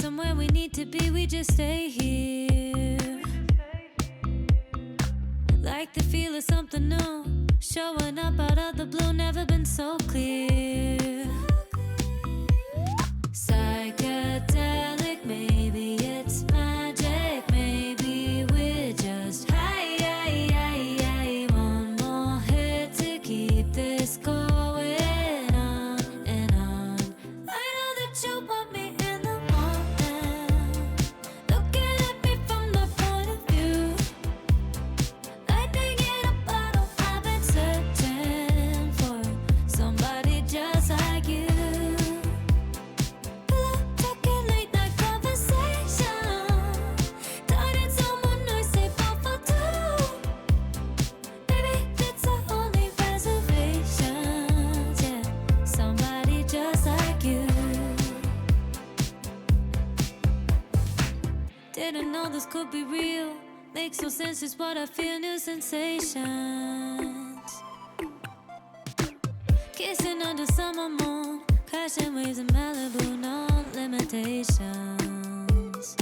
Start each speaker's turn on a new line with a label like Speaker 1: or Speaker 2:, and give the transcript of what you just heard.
Speaker 1: somewhere we need to be, we just stay here. Like the feel of something new, showing up out of the blue, never been so clear. Psychedelic, maybe it's magic, maybe we're just high. One more hit to keep this going on and on. I know that you want me in the morning, looking at me from the point of view. Lightning in a bottle, I've been searching for somebody just like you. Pillow talking, late night conversation, turning someone noisy both for two. Baby, it's our only reservations, yeah. Somebody just like you. Didn't know this could be real. Makes no sense, just what I feel, new sensations. Kissing under summer moon, crashing waves in Malibu, no limitations.